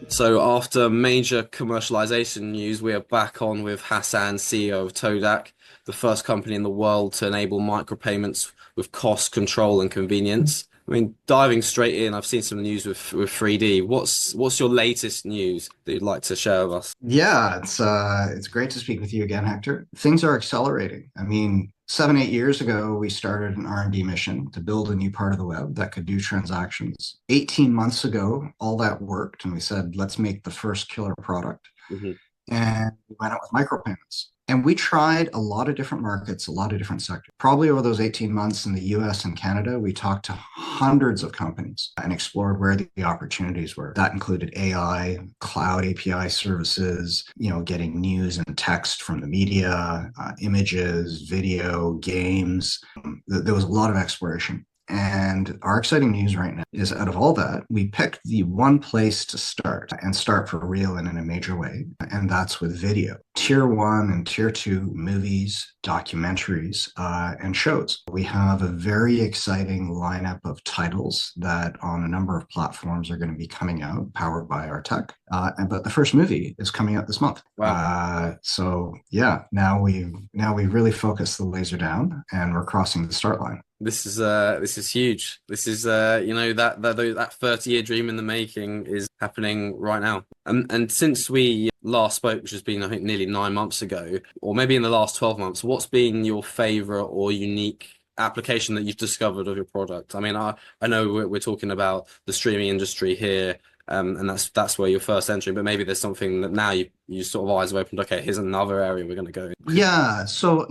So after major commercialization news, we are back on with Hassan, CEO of TODAQ, the first company in the world to enable micropayments with cost control and convenience. I mean, diving straight in, I've seen some news with 3D. What's your latest news that you'd like to share with us? Yeah, it's great to speak with you again, Hector. Things are accelerating. I mean, 7, 8 years ago, we started an R&D mission to build a new part of the web that could do transactions. 18 months ago, all that worked, and we said, let's make the first killer product. Mhm. And we went out with micropayments. And we tried a lot of different markets, a lot of different sectors. Probably over those 18 months in the US and Canada, we talked to hundreds of companies and explored where the opportunities were. That included AI, cloud API services, getting news and text from the media, images, video, games. There was a lot of exploration. And our exciting news right now is out of all that, we picked the one place to start and start for real and in a major way. And that's with video. Tier one and tier two movies, documentaries, and shows. We have a very exciting lineup of titles that on a number of platforms are going to be coming out, powered by our tech. But the first movie is coming out this month. Wow. So yeah, now we've really focused the laser down and we're crossing the start line. This is huge. This is that 30-year dream in the making is happening right now. And since we last spoke, which has been I think nearly 9 months ago, or maybe in the last 12 months, what's been your favorite or unique application that you've discovered of your product? I mean, I know we're talking about the streaming industry here, and that's where you're first entering, but maybe there's something that now you sort of eyes have opened. Okay, here's another area we're going to go in. Yeah, so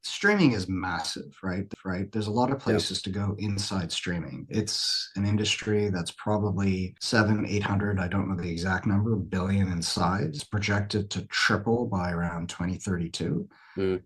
streaming is massive, right? Right. There's a lot of Yeah. places to go inside streaming. It's an industry that's probably 800, I don't know the exact number, billion in size, projected to triple by around 2032. Mm.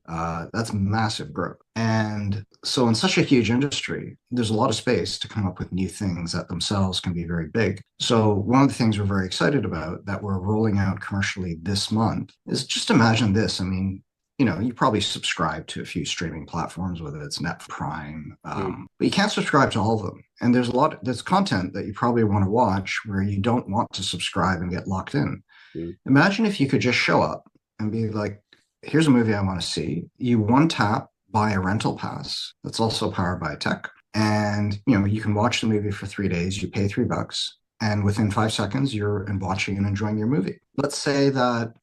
That's massive growth. And so, in such a huge industry, there's a lot of space to come up with new things that themselves can be very big. So, one of the things we're very excited about that we're rolling out commercially this month is just imagine this. I mean, you probably subscribe to a few streaming platforms, whether it's Net Prime, Mm. but you can't subscribe to all of them. And there's content that you probably want to watch where you don't want to subscribe and get locked in. Mm. Imagine if you could just show up and be like, here's a movie I want to see. You one tap, buy a rental pass that's also powered by tech. And you can watch the movie for 3 days, you pay $3, and within 5 seconds, you're watching and enjoying your movie. Let's say that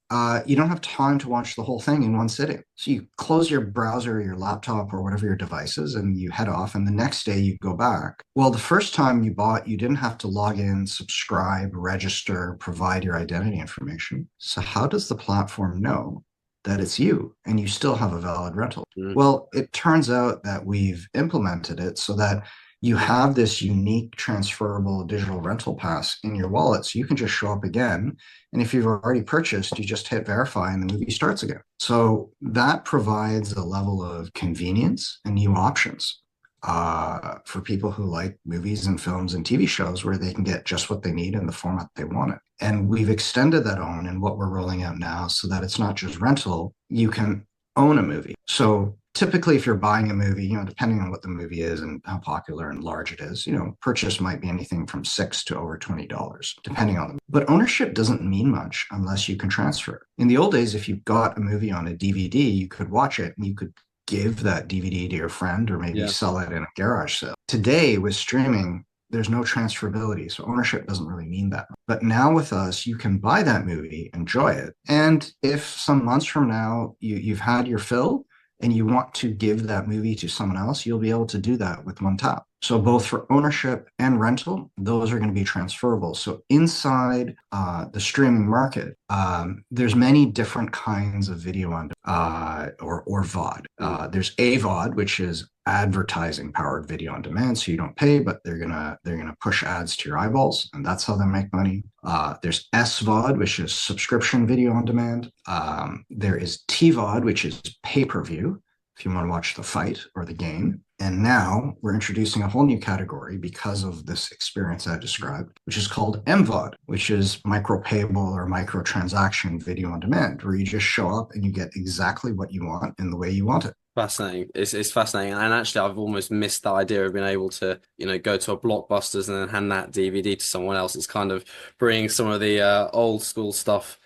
you don't have time to watch the whole thing in one sitting. So you close your browser, your laptop, or whatever your device is, and you head off. And the next day you go back. Well, the first time you bought, you didn't have to log in, subscribe, register, provide your identity information. So how does the platform know that it's you and you still have a valid rental? Mm. Well, it turns out that we've implemented it so that you have this unique transferable digital rental pass in your wallet. So you can just show up again. And if you've already purchased, you just hit verify and the movie starts again. So that provides a level of convenience and new options for people who like movies and films and TV shows where they can get just what they need in the format they want it. And we've extended that on in what we're rolling out now so that it's not just rental, you can own a movie. So typically, if you're buying a movie, depending on what the movie is and how popular and large it is, purchase might be anything from $6 to over $20, depending on them. But ownership doesn't mean much unless you can transfer. In the old days, if you got a movie on a DVD, you could watch it and you could give that DVD to your friend or maybe Yeah. sell it in a garage sale. Today, with streaming, there's no transferability. So ownership doesn't really mean that. But now with us, you can buy that movie, enjoy it. And if some months from now you've had your fill, and you want to give that movie to someone else, you'll be able to do that with one tap. So both for ownership and rental, those are going to be transferable. So inside the streaming market, there's many different kinds of video on or VOD. Mm. There's AVOD, which is advertising powered video on demand, so you don't pay, but they're gonna push ads to your eyeballs, and that's how they make money. There's SVOD, which is subscription video on demand. There is TVOD, which is pay per view, if you want to watch the fight or the game. And now we're introducing a whole new category because of this experience I described, which is called MVOD, which is micropayable or microtransaction video on demand, where you just show up and you get exactly what you want in the way you want it. Fascinating. It's fascinating. And actually, I've almost missed the idea of being able to, go to a Blockbusters and then hand that DVD to someone else. It's kind of bringing some of the old school stuff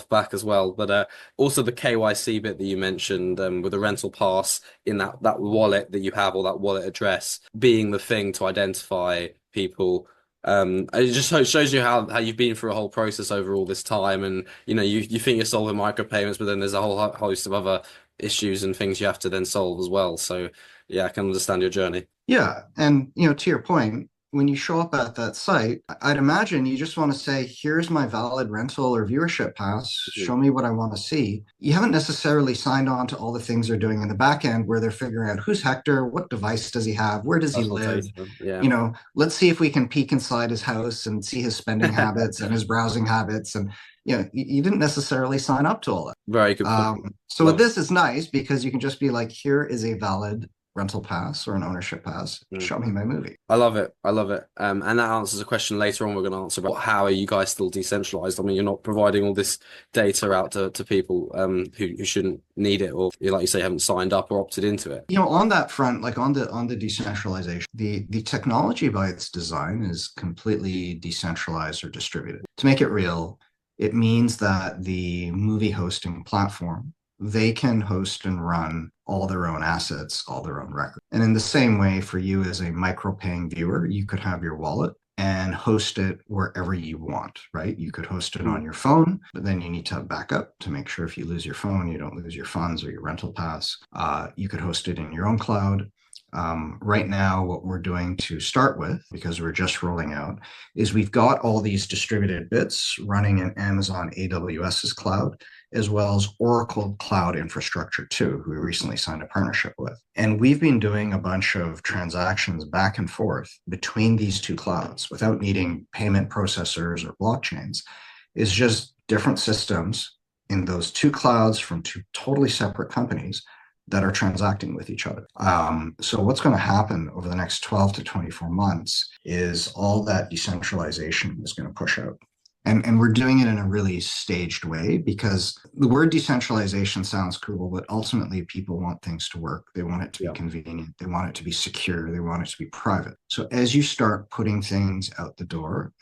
back as well. But also the KYC bit that you mentioned with the rental pass in that wallet that you have, or that wallet address being the thing to identify people. It just shows you how you've been through a whole process over all this time, and you think you're solving micropayments, but then there's a whole host of other issues and things you have to then solve as well. So yeah, I can understand your journey. Yeah. And, to your point, when you show up at that site, I'd imagine you just want to say, here's my valid rental or viewership pass. Mhm. Show me what I want to see. You haven't necessarily signed on to all the things they're doing in the back end where they're figuring out who's Hector, what device does he have, where does he Personal live? data. Yeah. Let's see if we can peek inside his house and see his spending habits and his browsing habits. And, you didn't necessarily sign up to all that. Very good point. So with Love this, it's nice because you can just be like, here is a valid rental pass or an ownership pass. it. Show me my movie. I love it. I love it. And that answers a question later on we're going to answer about how are you guys still decentralized? I mean, you're not providing all this data out to people who shouldn't need it, or like you say, haven't signed up or opted into it. On that front, like on the decentralization, the technology by its design is completely decentralized or distributed. To make it real, it means that the movie hosting platform, they can host and run all their own assets, all their own records. And in the same way, for you as a micro-paying viewer, you could have your wallet and host it wherever you want, right? You could host it on your phone, but then you need to have backup to make sure if you lose your phone, you don't lose your funds or your rental pass. You could host it in your own cloud. Right now, what we're doing to start with, because we're just rolling out, is we've got all these distributed bits running in Amazon AWS's cloud, as well as Oracle Cloud Infrastructure too, who we recently signed a partnership with. And we've been doing a bunch of transactions back and forth between these two clouds without needing payment processors or blockchains. It's just different systems in those two clouds from two totally separate companies that are transacting with each other. So what's going to happen over the next 12 to 24 months is all that decentralization is going to push out. And we're doing it in a really staged way because the word decentralization sounds cool, but ultimately people want things to work. They want it to be convenient. They want it to be secure. They want it to be private. So as you start putting things out the door,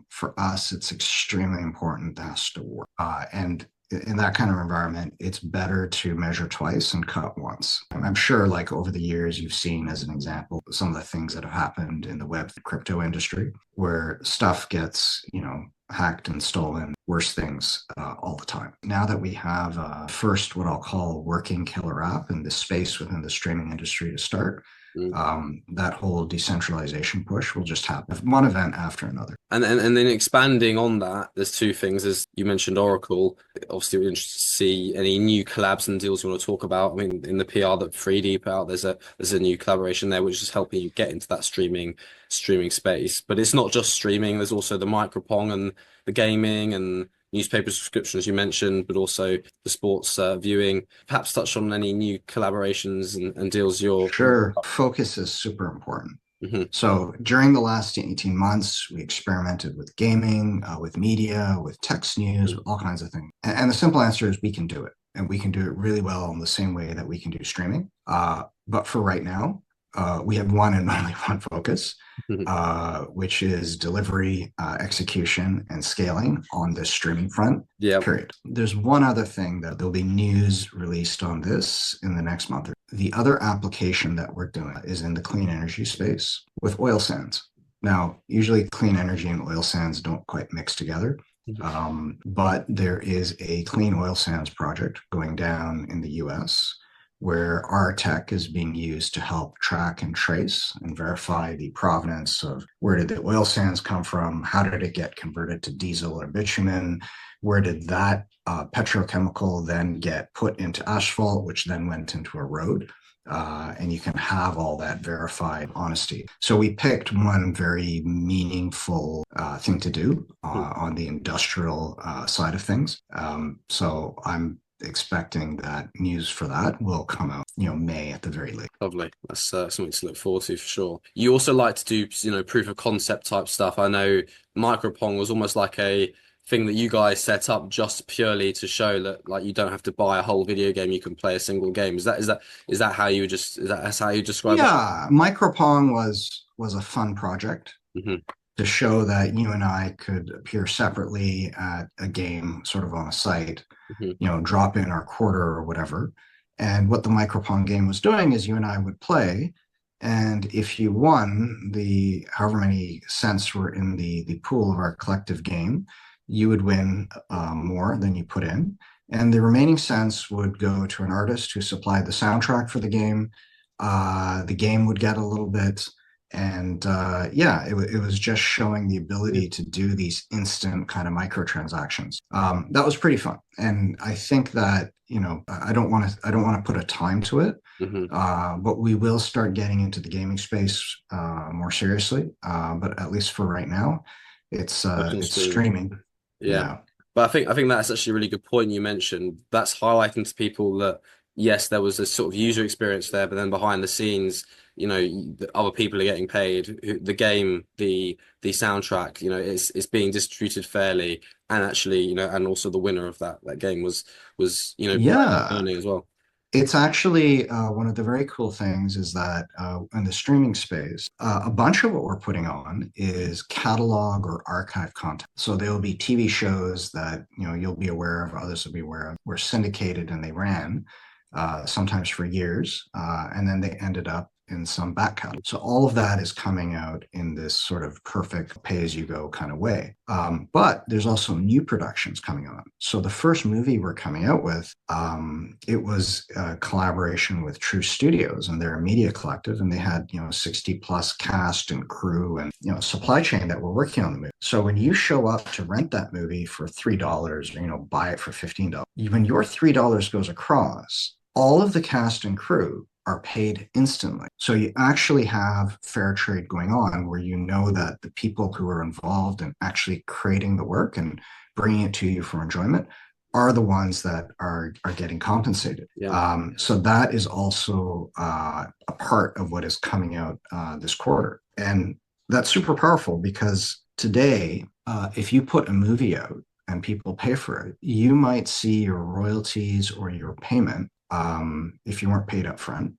for us, it's extremely important that it has to work. And in that kind of environment, it's better to measure twice and cut once. I'm sure, like over the years, you've seen as an example some of the things that have happened in the web crypto industry where stuff gets, hacked and stolen, worse things all the time. Now that we have first what I'll call working killer app in this space within the streaming industry to start, that whole decentralization push will just happen one event after another. And then expanding on that, there's two things. As you mentioned, Oracle. Obviously, we're interested to see any new collabs and deals you want to talk about. I mean, in the PR that 3D put out, there's a new collaboration there, which is helping you get into that streaming space. But it's not just streaming. There's also the MicroPong and the gaming and newspaper subscriptions you mentioned, but also the sports viewing. Perhaps touch on any new collaborations and deals you're. Sure. Focus is super important. Mm-hmm. So during the last 18 months, we experimented with gaming, with media, with text news, with all kinds of things. And the simple answer is we can do it. And we can do it really well in the same way that we can do streaming. But for right now, we have one and only one focus, which is delivery, execution, and scaling on the streaming front, period. There's one other thing that there'll be news released on this in the next month. The other application that we're doing is in the clean energy space with oil sands. Now, usually clean energy and oil sands don't quite mix together. But there is a clean oil sands project going down in the US where our tech is being used to help track and trace and verify the provenance of where did the oil sands come from, how did it get converted to diesel or bitumen, where did that petrochemical then get put into asphalt, which then went into a road. And you can have all that verified honesty. So we picked one very meaningful thing to do on the industrial side of things. So I'm expecting that news for that will come out, May at the very least. Lovely. That's something to look forward to for sure. You also like to do, proof of concept type stuff. I know MicroPong was almost like a thing that you guys set up just purely to show that like you don't have to buy a whole video game, you can play a single game. Is that how you would just is that that's how you describe it? Yeah, MicroPong was a fun project Hmm. to show that you and I could appear separately at a game, sort of on a site, Hmm. drop in our quarter or whatever. And what the MicroPong game was doing is you and I would play, and if you won the however many cents were in the pool of our collective game, you would win more than you put in. And the remaining cents would go to an artist who supplied the soundtrack for the game. The game would get a little bit. And yeah, it was just showing the ability to do these instant kind of microtransactions. That was pretty fun. And I think that, I don't want to put a time to it, Hmm. but we will start getting into the gaming space more seriously. But at least for right now, it's streaming. Yeah. Yeah. But I think that's actually a really good point you mentioned. That's highlighting to people that yes, there was a sort of user experience there, but then behind the scenes, the other people are getting paid. The game, the soundtrack, it's being distributed fairly, and actually, and also the winner of that game was Yeah. earning as well. It's actually one of the very cool things is that in the streaming space, a bunch of what we're putting on is catalog or archive content. So there'll be TV shows that you'll be aware of, others will be aware of, were syndicated and they ran sometimes for years, and then they ended up in some back catalog. So all of that is coming out in this sort of perfect pay-as-you-go kind of way. But there's also new productions coming on. So the first movie we're coming out with, it was a collaboration with Truce Studios, and they're a media collective, and they had 60 plus cast and crew and supply chain that were working on the movie. So when you show up to rent that movie for $3 or buy it for $15, when your $3 goes across, all of the cast and crew are paid instantly. So you actually have fair trade going on where that the people who are involved in actually creating the work and bringing it to you for enjoyment are the ones that are getting compensated. Yeah. So that is also a part of what is coming out this quarter. And that's super powerful because today, if you put a movie out and people pay for it, you might see your royalties or your payment if you weren't paid up front.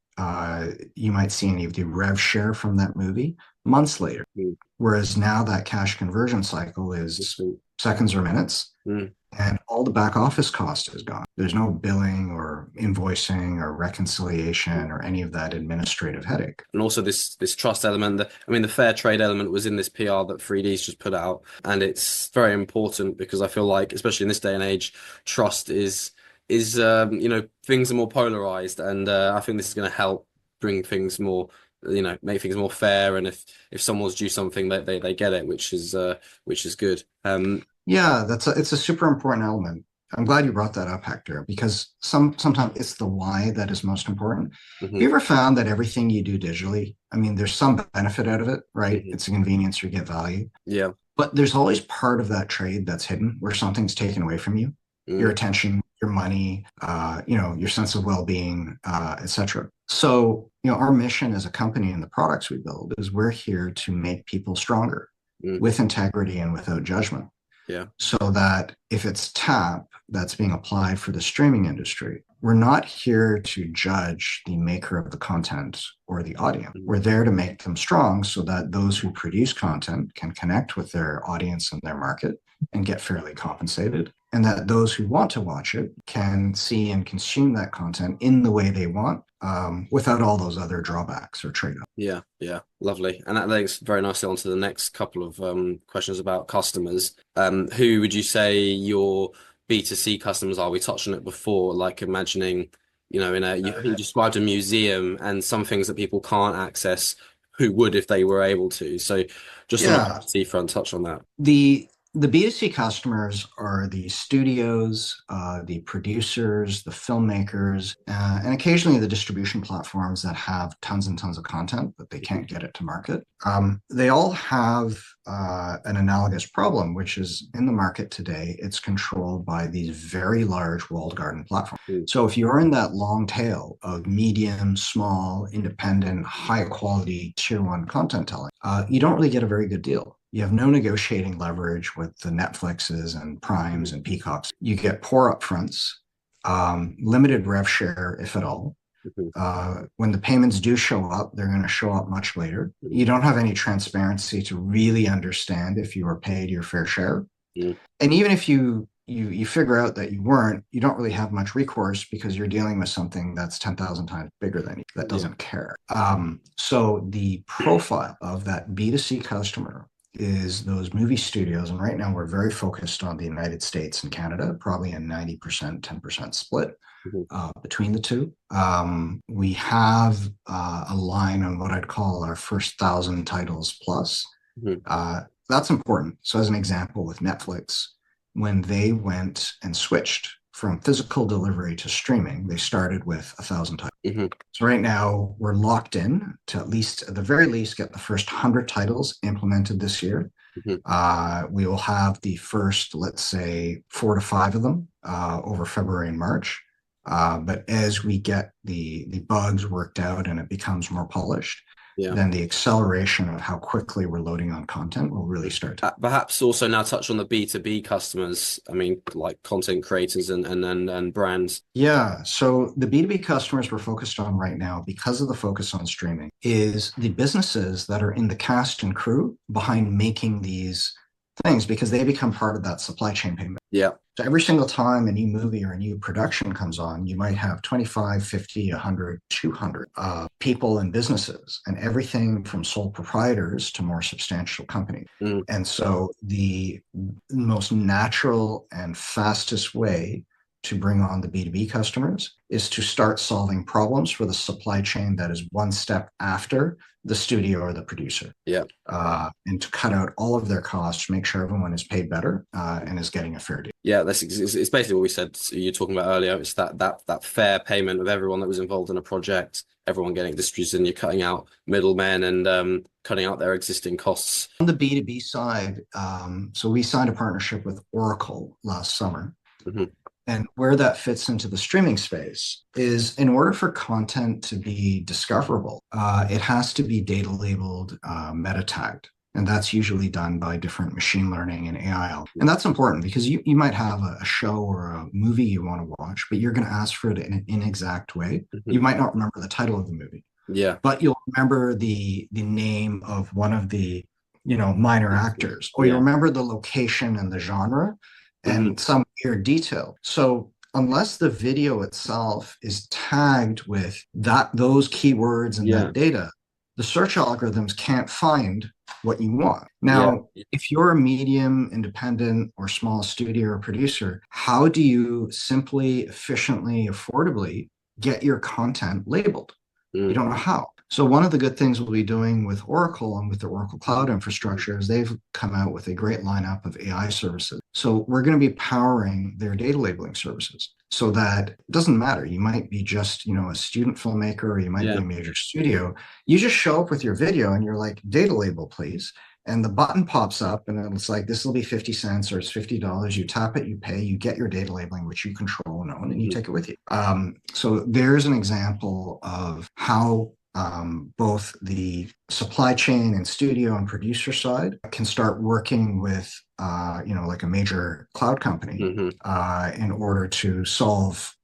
You might see any of the rev share from that movie months later. Mm. Whereas now that cash conversion cycle is seconds or minutes, and all the back office cost is gone. There's no billing or invoicing or reconciliation or any of that administrative headache. And also this trust element, the fair trade element was in this PR that 3D's just put out, and it's very important because I feel like, especially in this day and age, trust is things are more polarized, and I think this is going to help bring things more, make things more fair, and if someone's due something, they get it, which is good. Yeah, it's a super important element. I'm glad you brought that up, Hector, because sometimes it's the why that is most important. Have you ever found that everything you do digitally, there's some benefit out of it, right? It's a convenience, you get value. Yeah. But there's always part of that trade that's hidden where something's taken away from you, your attention, your money, your sense of well-being, etc. So, our mission as a company and the products we build is we're here to make people stronger with integrity and without judgment. Yeah. So that if it's TAP that's being applied for the streaming industry, we're not here to judge the maker of the content or the audience. We're there to make them strong so that those who produce content can connect with their audience and their market and get fairly compensated. And that those who want to watch it can see and consume that content in the way they want, without all those other drawbacks or trade-offs. Yeah, lovely. And that links very nicely onto the next couple of questions about customers. Who would you say your B2C customers are? We touched on it before, like imagining, you described a museum and some things that people can't access, who would if they were able to. So just on the B2C front, touch on that. The the B2C customers are the studios, the producers, the filmmakers, and occasionally the distribution platforms that have tons and tons of content, but they can't get it to market. They all have an analogous problem, which is in the market today, it's controlled by these very large walled garden platforms. So if you're in that long tail of medium, small, independent, high quality tier one content telling, you don't really get a very good deal. You have no negotiating leverage with the Netflixes and Primes and Peacocks. You get poor upfronts, limited rev share, if at all. When the payments do show up, they're going to show up much later. You don't have any transparency to really understand if you were paid your fair share. And even if you figure out that you weren't, you don't really have much recourse because you're dealing with something that's 10,000 times bigger than you that doesn't care. So the profile of that B2C customer is those movie studios. And right now we're very focused on the United States and Canada, probably a 90%, 10% split between the two. We have a line on what I'd call our first 1,000 titles plus. That's important. So as an example, with Netflix, when they went and switched from physical delivery to streaming, they started with 1,000 titles. So right now we're locked in to at the very least, get the first 100 titles implemented this year. We will have the first, let's say, 4 to 5 of them over February and March. But as we get the bugs worked out and it becomes more polished, then the acceleration of how quickly we're loading on content will really start to. Perhaps also now touch on the B2B customers. I mean, like content creators and brands. Yeah. So the B2B customers we're focused on right now, because of the focus on streaming, is the businesses that are in the cast and crew behind making these things, because they become part of that supply chain payment. Yeah. So every single time a new movie or a new production comes on, you might have 25, 50, 100, 200 people and businesses, and everything from sole proprietors to more substantial companies. And so the most natural and fastest way to bring on the B2B customers is to start solving problems for the supply chain that is one step after the studio or the producer. And to cut out all of their costs, make sure everyone is paid better and is getting a fair deal. Yeah, it's basically what we said you're talking about earlier. It's that fair payment of everyone that was involved in a project, everyone getting distributed, and you're cutting out middlemen and cutting out their existing costs. On the B2B side, so we signed a partnership with Oracle last summer. And where that fits into the streaming space is, in order for content to be discoverable, it has to be data labeled, meta tagged. And that's usually done by different machine learning and AI. And that's important because you might have a show or a movie you want to watch, but you're going to ask for it in an inexact way. You might not remember the title of the movie. But you'll remember the name of one of the minor actors, or you remember the location and the genre and some weird detail. So unless the video itself is tagged with those keywords and that data, the search algorithms can't find what you want. Now, if you're a medium, independent, or small studio or producer, how do you simply, efficiently, affordably get your content labeled? You don't know how. So one of the good things we'll be doing with Oracle and with the Oracle Cloud infrastructure is they've come out with a great lineup of AI services. So we're going to be powering their data labeling services so that it doesn't matter. You might be just, a student filmmaker, or you might be a major studio. You just show up with your video and you're like, data label, please. And the button pops up and it's like, this will be 50 cents or it's $50. You tap it, you pay, you get your data labeling, which you control and own, and you take it with you. So there's an example of how both the supply chain and studio and producer side can start working with, like a major cloud company in order to solve,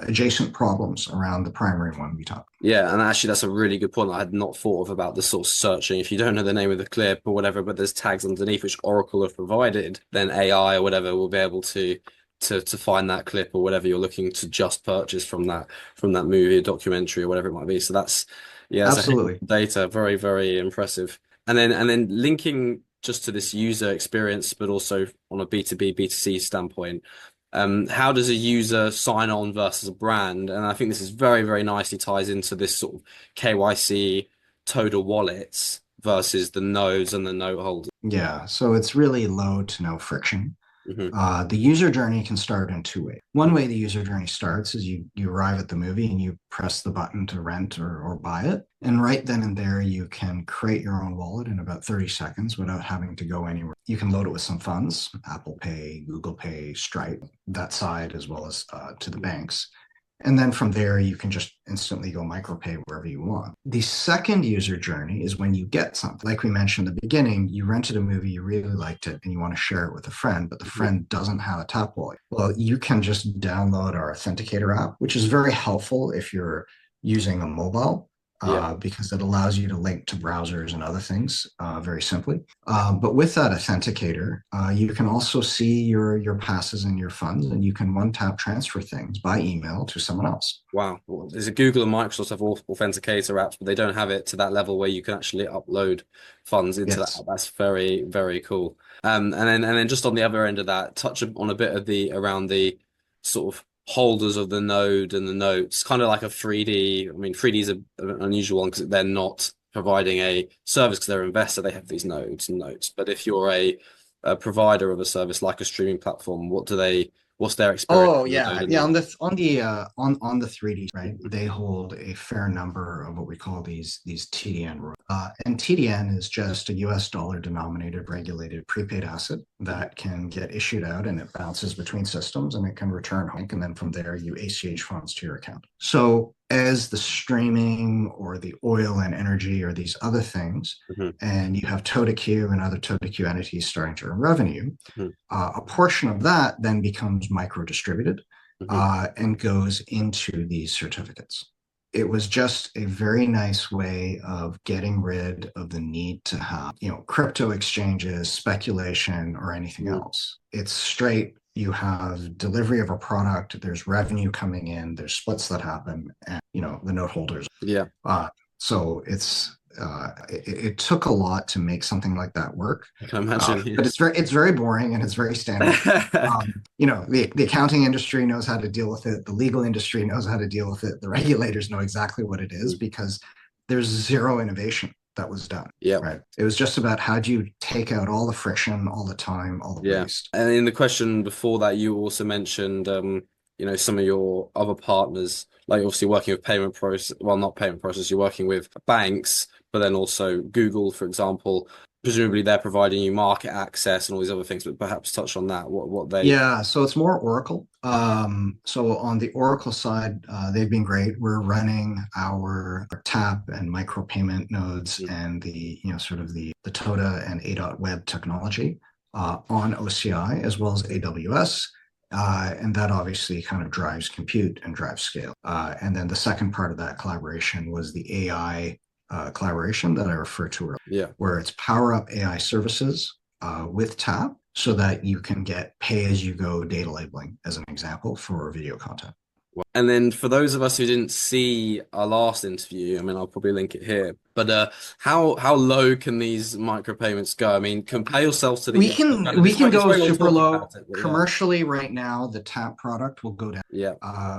adjacent problems around the primary one we talked. Yeah, and actually that's a really good point I had not thought of, about the sort of searching. If you don't know the name of the clip or whatever, but there's tags underneath which Oracle have provided, then AI or whatever will be able to find that clip or whatever you're looking to just purchase from that movie or documentary or whatever it might be. So that's absolutely data, very, very impressive. And then linking just to this user experience, but also on a B2B, B2C standpoint, how does a user sign on versus a brand? And I think this is very, very nicely ties into this sort of KYC TODAQ wallets versus the nodes and the note holders. Yeah, so it's really low to no friction. Hmm. The user journey can start in two ways. One way the user journey starts is you arrive at the movie and you press the button to rent or buy it. And right then and there, you can create your own wallet in about 30 seconds without having to go anywhere. You can load it with some funds, Apple Pay, Google Pay, Stripe, that side, as well as to the banks. And then from there, you can just instantly go micropay wherever you want. The second user journey is when you get something. Like we mentioned in the beginning, you rented a movie, you really liked it, and you want to share it with a friend, but the friend doesn't have a tap wallet. Well, you can just download our Authenticator app, which is very helpful if you're using a mobile. Yeah. Because it allows you to link to browsers and other things very simply. But with that authenticator, you can also see your passes and your funds, and you can one-tap transfer things by email to someone else. Wow. Well, there's a Google and Microsoft have authenticator apps, but they don't have it to that level where you can actually upload funds into Yes. that. That's very, very cool. And then just on the other end of that, touch on a bit of the around the sort of holders of the node and the notes, kind of like a 3D. I mean, 3D is an unusual one because they're not providing a service because they're an investor. They have these nodes and notes. But if you're a provider of a service like a streaming platform, what's their experience? Oh With the yeah, node and yeah. note? On the 3D, right? They hold a fair number of what we call these TDN. And TDN is just a US dollar denominated regulated prepaid asset that can get issued out, and it bounces between systems, and it can return home, and then from there you ACH funds to your account. So as the streaming or the oil and energy or these other things, Mhm. and you have TODAQ and other TODAQ entities starting to earn revenue, Mhm. a portion of that then becomes micro distributed Mhm. and goes into these certificates. It was just a very nice way of getting rid of the need to have, crypto exchanges, speculation, or anything Mhm. else. It's straight. You have delivery of a product, there's revenue coming in, there's splits that happen, and the note holders. Yeah, So it took a lot to make something like that work, I can imagine. but Yeah. it's very boring and it's very standard. The accounting industry knows how to deal with it. The legal industry knows how to deal with it. The regulators know exactly what it is because there's zero innovation that was done. Yeah. Right. It was just about how do you take out all the friction, all the time, all the Yeah. waste. And in the question before that, you also mentioned, some of your other partners, like obviously working with payment process, well, not payment process, you're working with banks, but then also Google, for example. Presumably they're providing you market access and all these other things, but perhaps touch on that, what they. Yeah, so it's more Oracle. So on the Oracle side, they've been great. We're running our tap and micropayment nodes Mhm. and sort of the TODA and A.Web technology on OCI as well as AWS. And that obviously kind of drives compute and drives scale. And then the second part of that collaboration was the AI collaboration that I referred to earlier, Yeah. where it's power up AI services with Tap so that you can get pay as you go data labeling, as an example, for video content. And then for those of us who didn't see our last interview, I mean, I'll probably link it here. But how low can these micropayments go? I mean, compare yourselves to We the can kind of we can it's go very well super talking low about it, but yeah, commercially right now. The Tap product will go down. yeah,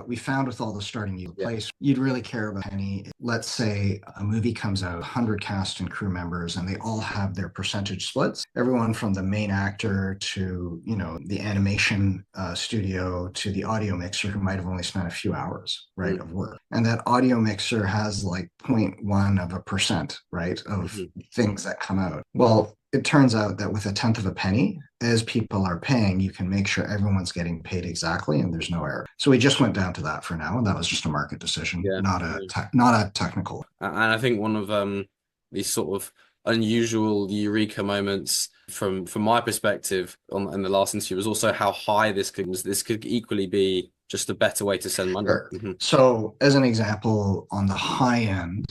We found with all the starting you yeah. place, you'd really care about any. Let's say a movie comes out, 100 cast and crew members, and they all have their percentage splits. Everyone from the main actor to the animation studio to the audio mixer who might have only spent a few hours, right, Mm. of work, and that audio mixer has like 0.1%, right, of Mhm. things that come out. Well, it turns out that with a tenth of a penny, as people are paying, you can make sure everyone's getting paid exactly and there's no error. So we just went down to that for now, and that was just a market decision, Yeah. not a technical. And I think one of these sort of unusual eureka moments from my perspective on in the last interview was also how high this could equally be just a better way to send money. Sure. So as an example, on the high end,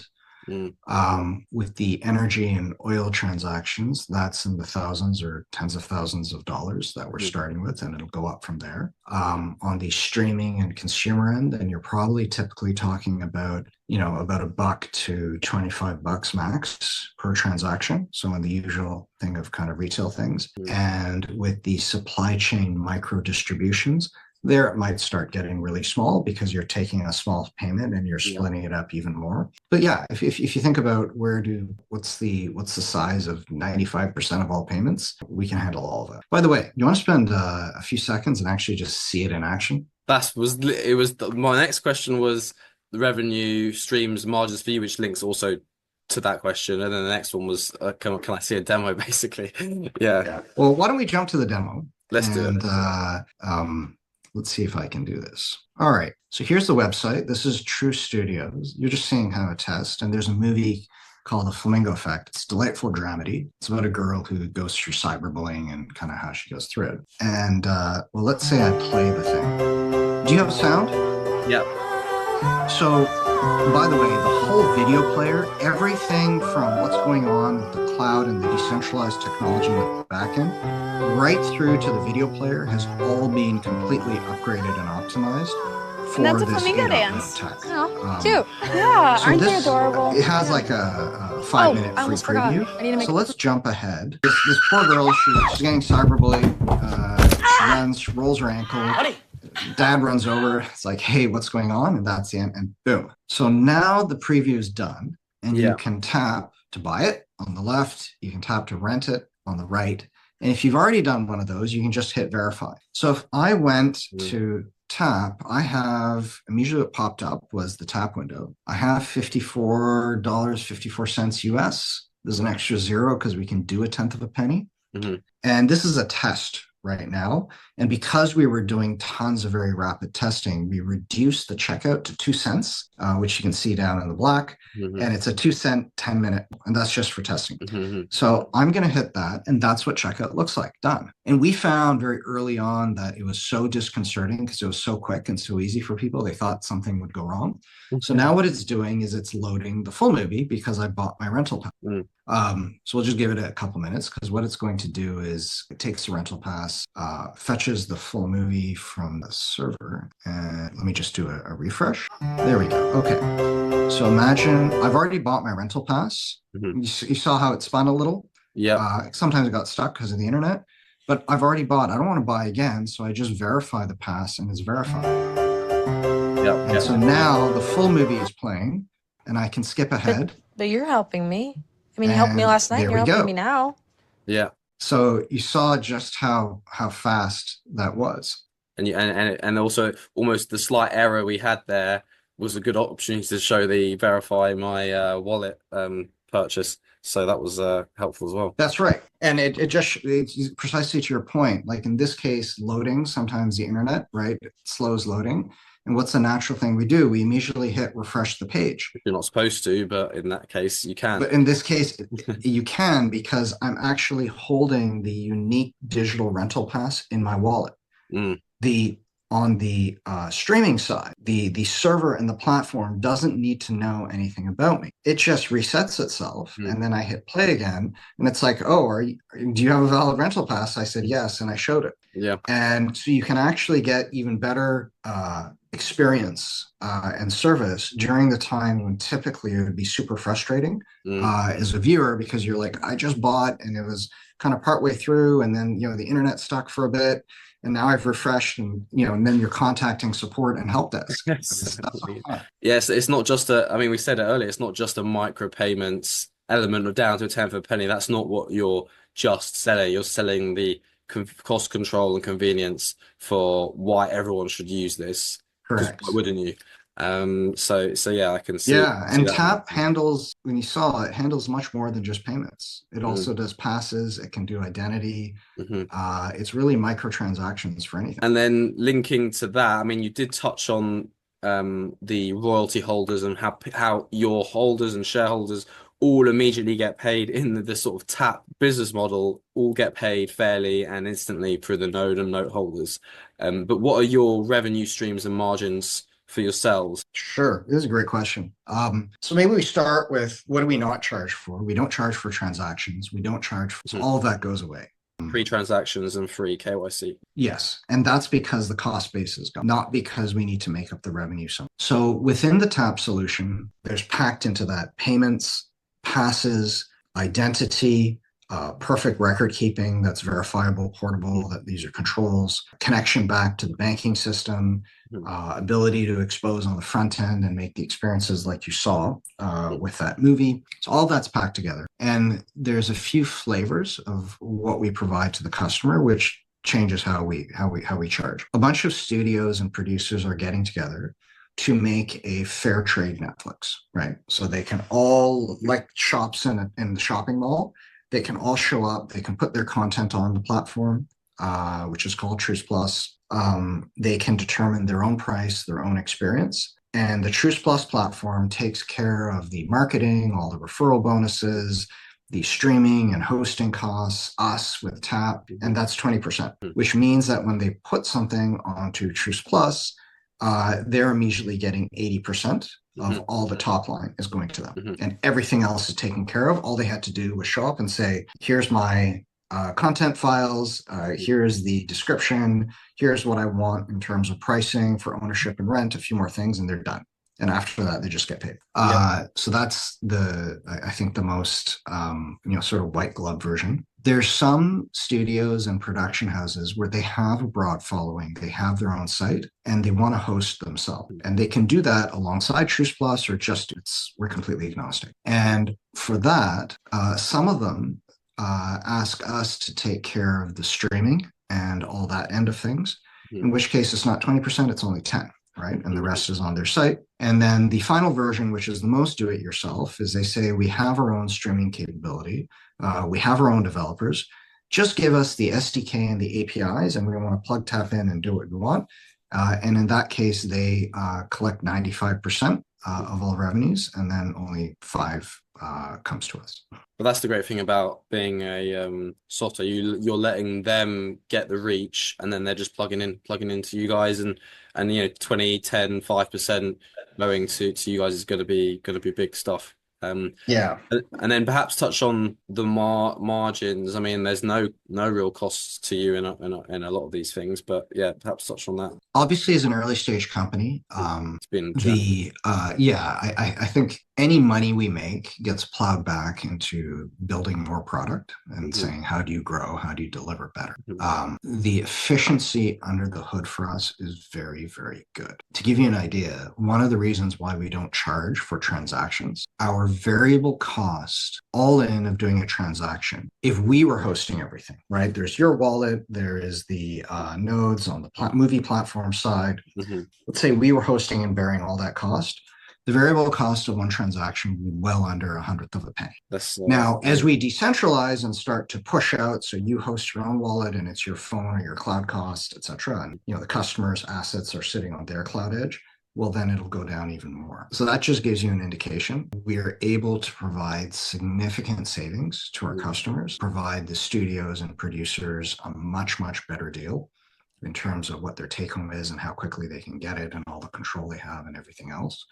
Mm. with the energy and oil transactions, that's in the thousands or tens of thousands of dollars that we're Mm. starting with, and it'll go up from there. On the streaming and consumer end, then you're probably typically talking about, about $1 to $25 max per transaction. So in the usual thing of kind of retail things. Mm. And with the supply chain micro distributions, There it might start getting really small because you're taking a small payment and you're Yeah. splitting it up even more. But yeah, if you think about what's the size of 95% of all payments, we can handle all of that. By the way, you want to spend a few seconds and actually just see it in action? My next question was the revenue streams margins for you, which links also to that question, and then the next one was can I see a demo basically? Yeah, Yeah. Well, why don't we jump to the demo let's do it. and let's see if I can do this. All right. So here's the website. This is Truce Studios. You're just seeing how to test. And there's a movie called The Flamingo Effect. It's delightful dramedy. It's about a girl who goes through cyberbullying and kind of how she goes through it. And well, let's say I play the thing. Do you have a sound? Yeah. So, by the way, the whole video player, everything from what's going on with the cloud and the decentralized technology in the backend, right through to the video player has all been completely upgraded and optimized for And that's a this flamingo 8.0 dance. tech. Oh, cute. Yeah, So aren't they this, adorable? it has like a 5-minute free almost forgot. preview. I need to make So let's jump ahead. This poor girl, she's getting cyberbullied. She rolls her ankle. Dad runs over. It's like, hey, what's going on? And that's the end. And boom. So now the preview is done, and you can tap to buy it on the left. You can tap to rent it on the right. And if you've already done one of those, you can just hit verify. So if I went to tap, I have immediately what popped up was the tap window. I have $54.54 US. There's an extra zero because we can do a tenth of a penny. And this is a test right now. And because we were doing tons of very rapid testing, we reduced the checkout to 2 cents, which you can see down in the black. And it's a 2-cent, 10-minute, and that's just for testing. So I'm going to hit that, and that's what checkout looks like. Done. And we found very early on that it was so disconcerting because it was so quick and so easy for people. They thought something would go wrong. So now what it's doing is it's loading the full movie because I bought my rental pass. So we'll just give it a couple minutes because what it's going to do is it takes the rental pass, fetches the full movie from the server, and let me just do a refresh. There we go. Okay. So imagine I've already bought my rental pass. You saw how it spun a little. Yeah. Sometimes it got stuck because of the internet, but I've already bought. I don't want to buy again, so I just verify the pass, and it's verified. And so now the full movie is playing, and I can skip ahead. But you're helping me. I mean, you helped me last night. You're helping me now. Yeah. So you saw just how fast that was. And also almost the slight error we had there was a good opportunity to show the verify my wallet purchase. So that was helpful as well. That's right. And it's precisely to your point. Like in this case, loading, sometimes the internet, right? It slows loading. And what's the natural thing we do? We immediately hit refresh the page. You're not supposed to, but in that case, you can. But in this case, you can because I'm actually holding the unique digital rental pass in my wallet. On the streaming side, the server and the platform doesn't need to know anything about me. It just resets itself, and then I hit play again, and it's like, oh, do you have a valid rental pass? I said yes, and I showed it. Yeah. And so you can actually get even better experience and service during the time when typically it would be super frustrating as a viewer because you're like, I just bought and it was kind of partway through, and then the internet stuck for a bit. And now I've refreshed, and and then you're contacting support and help desk. Yes, it's not just I mean, we said it earlier, it's not just a micropayments element of down to a tenth of a penny. That's not what you're just selling. You're selling the cost control and convenience for why everyone should use this. Correct. Why wouldn't you? So yeah, I can see. Yeah, and Tap handles, when you saw it, handles much more than just payments. It also does passes. It can do identity. It's really microtransactions for anything. And then linking to that, I mean, you did touch on the royalty holders and how your holders and shareholders all immediately get paid in the sort of Tap business model, all get paid fairly and instantly through the node and note holders. But what are your revenue streams and margins for yourselves? Sure. This is a great question. So maybe we start with, what do we not charge for? We don't charge for transactions. We don't charge for, so all of that goes away. Free transactions and free KYC. Yes. And that's because the cost base is gone, not because we need to make up the revenue. So within the Tap solution, there's packed into that payments, passes, identity, perfect record keeping that's verifiable, portable, that these are controls, connection back to the banking system, ability to expose on the front end and make the experiences like you saw with that movie. So all that's packed together. And there's a few flavors of what we provide to the customer, which changes how we charge. A bunch of studios and producers are getting together to make a fair trade Netflix, right? So they can all, like shops in the shopping mall, they can all show up, they can put their content on the platform, which is called Truce Plus. They can determine their own price, their own experience. And the Truce Plus platform takes care of the marketing, all the referral bonuses, the streaming and hosting costs, us with Tap, and that's 20%, which means that when they put something onto Truce Plus, they're immediately getting 80% of all the top line is going to them. And everything else is taken care of. All they had to do was show up and say, here's my content files, here's the description, here's what I want in terms of pricing for ownership and rent, a few more things, and they're done. And after that, they just get paid. So that's I think the most, sort of white glove version. There's some studios and production houses where they have a broad following, they have their own site, and they want to host themselves. And they can do that alongside Truce Plus or just, we're completely agnostic. And for that, some of them ask us to take care of the streaming and all that end of things, in which case it's not 20%, it's only 10%. Right. And the rest is on their site. And then the final version, which is the most do it yourself, is they say, we have our own streaming capability. We have our own developers. Just give us the SDK and the APIs, and we want to plug, tap in and do what we want. And in that case, they collect 95% of all revenues, and then only 5% comes to us. But that's the great thing about being a software. You're letting them get the reach, and then they're just plugging into you guys, and 20, 10, 5% going to you guys is going to be big stuff. And then perhaps touch on the margins. I mean, there's no real costs to you in a lot of these things, but yeah, perhaps touch on that. Obviously, as an early stage company, it's been I think any money we make gets plowed back into building more product and saying, how do you grow? How do you deliver better? The efficiency under the hood for us is very, very good. To give you an idea, one of the reasons why we don't charge for transactions, our variable cost all in of doing a transaction, if we were hosting everything, right? There's your wallet, there is the nodes on the movie platform side. Let's say we were hosting and bearing all that cost. The variable cost of one transaction would be well under 1/100 of a penny. Now, as we decentralize and start to push out, so you host your own wallet and it's your phone or your cloud cost, et cetera, and the customer's assets are sitting on their cloud edge, well, then it'll go down even more. So that just gives you an indication. We are able to provide significant savings to our customers, provide the studios and producers a much, much better deal in terms of what their take home is and how quickly they can get it and all the control they have and everything else,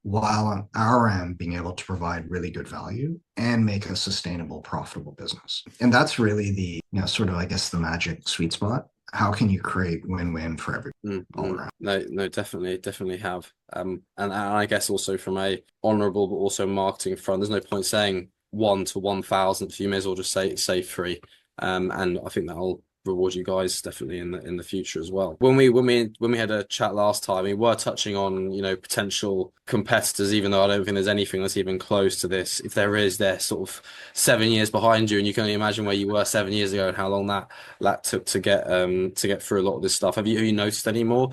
while on our end being able to provide really good value and make a sustainable, profitable business. And that's really the, sort of, I guess, the magic sweet spot. How can you create win-win for everyone all around? No, definitely have. And I guess also from a honorable but also marketing front, there's no point saying 1 to 1,000. You may as well just say 3. And I think that'll reward you guys definitely in the future as well. When we had a chat last time, we were touching on potential competitors, even though I don't think there's anything that's even close to this. If there is, they're sort of 7 years behind you, and you can only imagine where you were 7 years ago and how long that took to get through a lot of this stuff. Have you noticed any more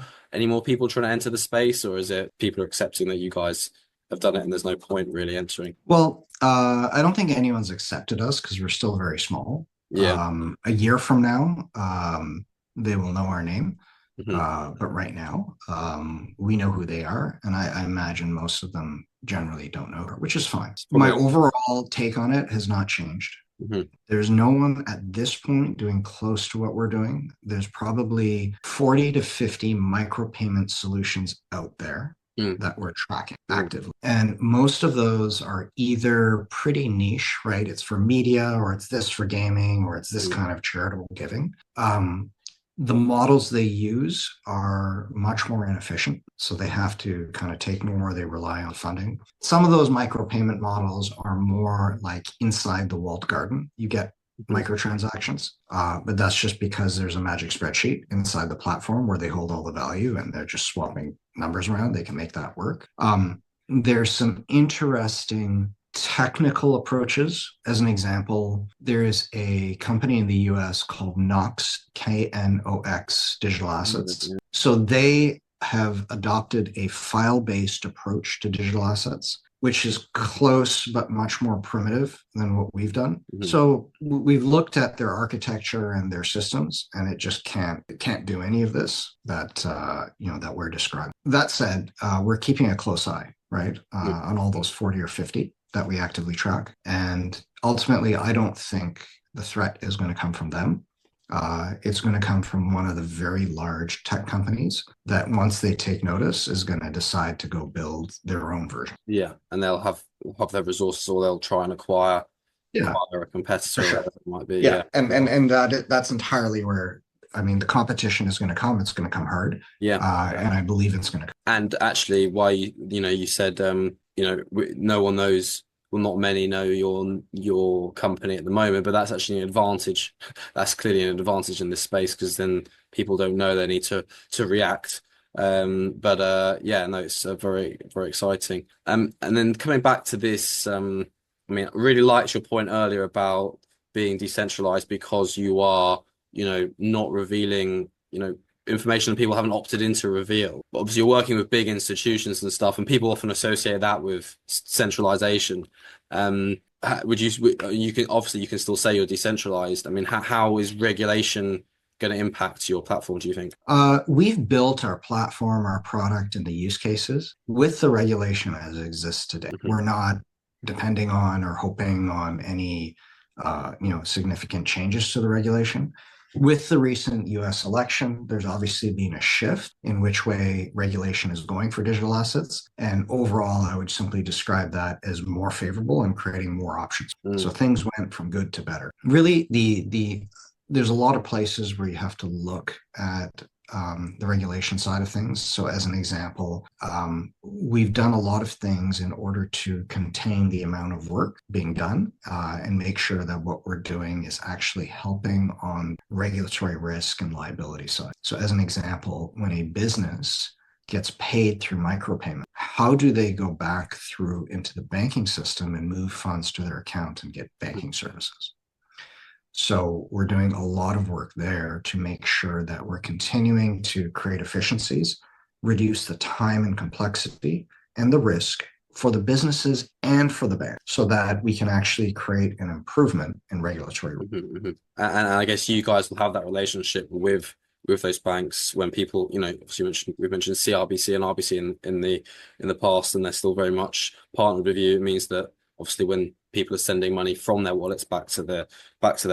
people trying to enter the space, or is it people are accepting that you guys have done it and there's no point really entering? Well, I don't think anyone's accepted us because we're still very small. A year from now, they will know our name. But right now, we know who they are. And I imagine most of them generally don't know her, which is fine. My overall take on it has not changed. There's no one at this point doing close to what we're doing. There's probably 40 to 50 micropayment solutions out there that we're tracking actively. And most of those are either pretty niche, right? It's for media, or it's this for gaming, or it's this kind of charitable giving. The models they use are much more inefficient. So they have to kind of take more, they rely on funding. Some of those micropayment models are more like inside the walled garden. You get microtransactions. But that's just because there's a magic spreadsheet inside the platform where they hold all the value and they're just swapping numbers around. They can make that work. There's some interesting technical approaches. As an example, there is a company in the US called Knox, KNOX Digital Assets. So they have adopted a file-based approach to digital assets, which is close but much more primitive than what we've done. So we've looked at their architecture and their systems, and it just can't do any of this that that we're describing. That said, we're keeping a close eye, right, on all those 40 or 50 that we actively track. And ultimately, I don't think the threat is going to come from them. It's going to come from one of the very large tech companies that once they take notice is going to decide to go build their own version. Yeah, and they'll have their resources, or they'll try and acquire a competitor, or whatever it might be. Yeah. And that's entirely where, I mean, the competition is going to come. It's going to come hard. Yeah. And I believe it's going to come. And actually, why you said no one knows. Well, not many know your company at the moment, but that's actually an advantage. That's clearly an advantage in this space, because then people don't know they need to react. It's very, very exciting. And then coming back to this, I really liked your point earlier about being decentralized, because you are, not revealing, information that people haven't opted in to reveal. But obviously, you're working with big institutions and stuff, and people often associate that with centralization. You can still say you're decentralized. I mean, how is regulation going to impact your platform, do you think? We've built our platform, our product, and the use cases with the regulation as it exists today. We're not depending on or hoping on any significant changes to the regulation. With the recent US election, there's obviously been a shift in which way regulation is going for digital assets. And overall, I would simply describe that as more favorable and creating more options. So things went from good to better. Really, there's a lot of places where you have to look at the regulation side of things. So as an example, we've done a lot of things in order to contain the amount of work being done and make sure that what we're doing is actually helping on regulatory risk and liability side. So as an example, when a business gets paid through micropayment, how do they go back through into the banking system and move funds to their account and get banking services? So we're doing a lot of work there to make sure that we're continuing to create efficiencies, reduce the time and complexity and the risk for the businesses and for the bank, so that we can actually create an improvement in regulatory. And I guess you guys will have that relationship with those banks when people, obviously we've mentioned CIBC and RBC in the past, and they're still very much partnered with you. It means that obviously when people are sending money from their wallets back to their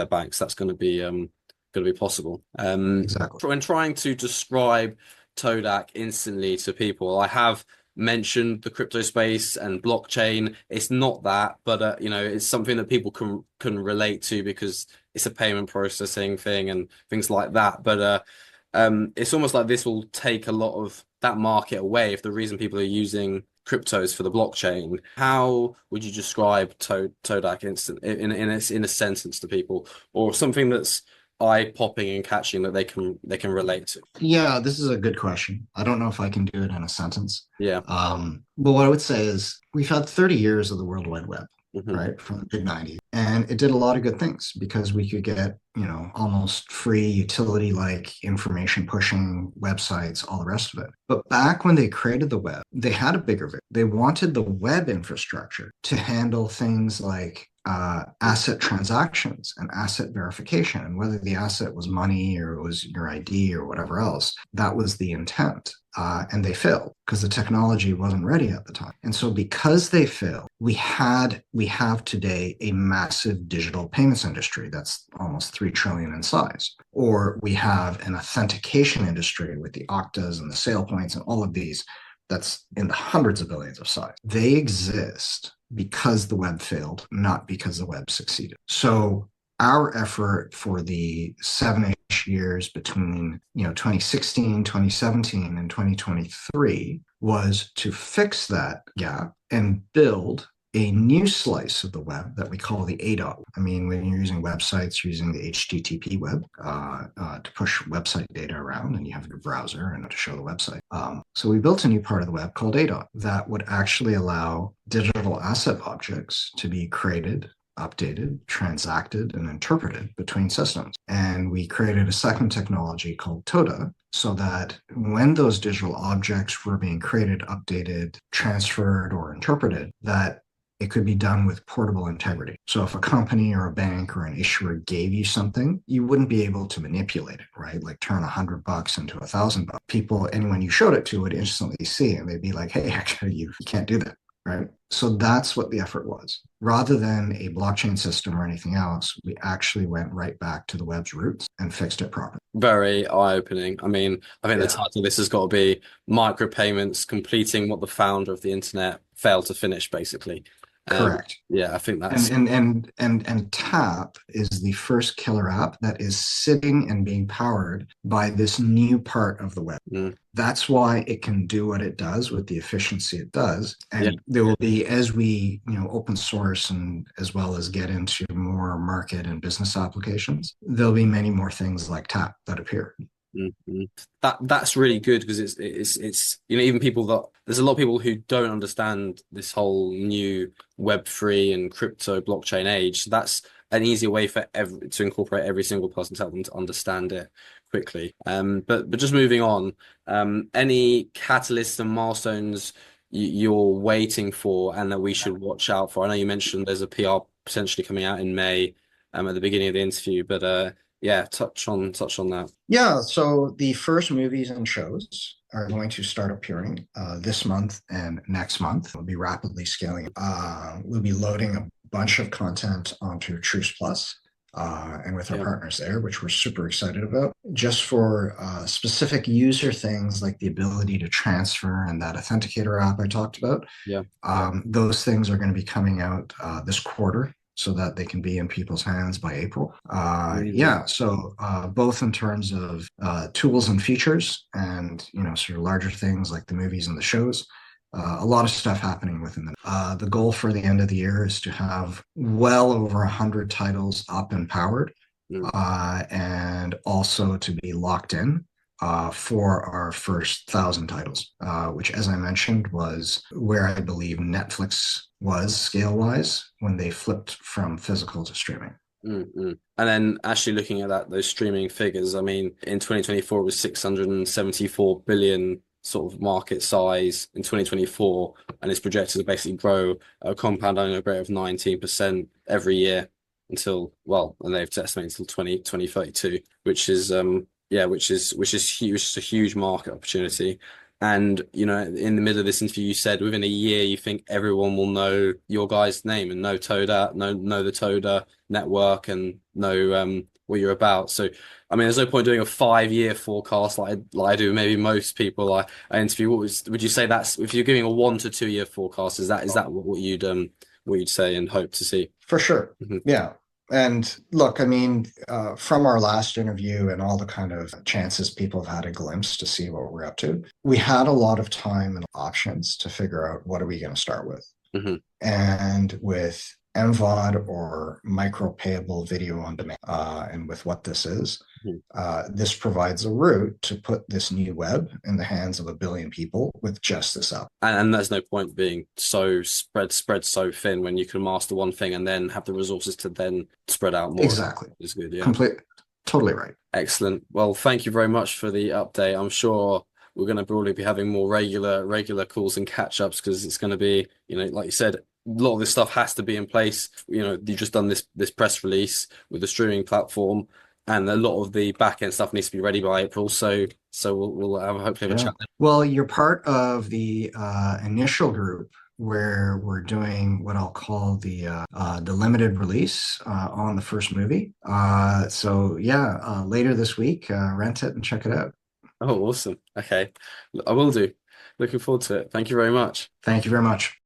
banks, that's going to be possible. Exactly. When trying to describe TODAQ instantly to people, I have mentioned the crypto space and blockchain. It's not that, but it's something that people can relate to, because it's a payment processing thing and things like that. But it's almost like this will take a lot of that market away if the reason people are using cryptos for the blockchain. How would you describe TODAQ instant in a sentence to people, or something that's eye-popping and catching that they can relate to? Yeah, this is a good question. I don't know if I can do it in a sentence. Yeah. But what I would say is we've had 30 years of the World Wide Web, right, from the mid-90s. And it did a lot of good things, because we could get, almost free utility-like information pushing websites, all the rest of it. But back when they created the web, they had a bigger vision. They wanted the web infrastructure to handle things like asset transactions and asset verification, and whether the asset was money or it was your ID or whatever else. That was the intent. And they failed because the technology wasn't ready at the time. And so because they failed, we have today a massive digital payments industry that's almost 3 trillion in size. Or we have an authentication industry with the Oktas and the SailPoints and all of these that's in the hundreds of billions of size. They exist because the web failed, not because the web succeeded. So our effort for the 7-ish years between 2016, 2017, and 2023 was to fix that gap and build a new slice of the web that we call the ADOT. I mean, when you're using websites, you're using the HTTP web to push website data around, and you have your browser and to show the website. So we built a new part of the web called ADOT that would actually allow digital asset objects to be created, updated, transacted, and interpreted between systems. And we created a second technology called TODAQ, so that when those digital objects were being created, updated, transferred, or interpreted, that it could be done with portable integrity. So if a company or a bank or an issuer gave you something, you wouldn't be able to manipulate it, right? Like turn $100 into $1,000. People, anyone you showed it to would instantly see, and they'd be like, hey, actually, you can't do that, right? So that's what the effort was. Rather than a blockchain system or anything else, we actually went right back to the web's roots and fixed it properly. Very eye-opening. I mean, I think the title of this has got to be Micropayments Completing What the Founder of the Internet Failed to Finish, basically. Correct. Yeah, I think that's and Tap is the first killer app that is sitting and being powered by this new part of the web. That's why it can do what it does with the efficiency it does. And there will be, as we open source and as well as get into more market and business applications, there'll be many more things like Tap that appear. That's really good, because it's even there's a lot of people who don't understand this whole new Web3 and crypto blockchain age. So that's an easier way to incorporate every single person to help them to understand it quickly. But just moving on, any catalysts and milestones you're waiting for and that we should watch out for? I know you mentioned there's a PR potentially coming out in May at the beginning of the interview, but touch on that. Yeah, so the first movies and shows are going to start appearing this month and next month. We'll be rapidly scaling. We'll be loading a bunch of content onto Truce Plus and with our partners there, which we're super excited about. Just for specific user things like the ability to transfer and that Authenticator app I talked about. Those things are going to be coming out this quarter, so that they can be in people's hands by April. So both in terms of tools and features and, sort of larger things like the movies and the shows, a lot of stuff happening within them. The goal for the end of the year is to have well over 100 titles up and powered, and also to be locked in for our first 1,000 titles, which, as I mentioned, was where I believe Netflix was scale-wise when they flipped from physical to streaming. And then actually looking at those streaming figures, I mean, in 2024 it was 674 billion sort of market size in 2024, and it's projected to basically grow a compound annual rate of 19% every year until, and they've estimated until 2032, which is which is huge. It's a huge market opportunity. And, in the middle of this interview, you said within a year, you think everyone will know your guy's name and know TODAQ, know the TODAQ network and know what you're about. So, I mean, there's no point doing a 5-year forecast like I do. Maybe most people I interview. Would you say that's, if you're giving a 1 to 2 year forecast, is that what you'd say and hope to see? For sure. Yeah. And look, I mean, from our last interview and all the kind of chances people have had a glimpse to see what we're up to, we had a lot of time and options to figure out what are we going to start with. And with MVOD or micro payable video on demand, and with what this is, this provides a route to put this new web in the hands of 1 billion people with just this app. And there's no point being so spread so thin when you can master one thing and then have the resources to then spread out more. Exactly. It's good. Yeah. Totally right. Excellent. Well, thank you very much for the update. I'm sure we're going to probably be having more regular calls and catch-ups, because it's going to be, like you said, a lot of this stuff has to be in place. You've just done this press release with the streaming platform, and a lot of the back end stuff needs to be ready by April. So we'll hopefully have a chat then. Well, you're part of the initial group where we're doing what I'll call the limited release on the first movie. Later this week, rent it and check it out. Oh, awesome. Okay, I will do. Looking forward to it. Thank you very much. Thank you very much.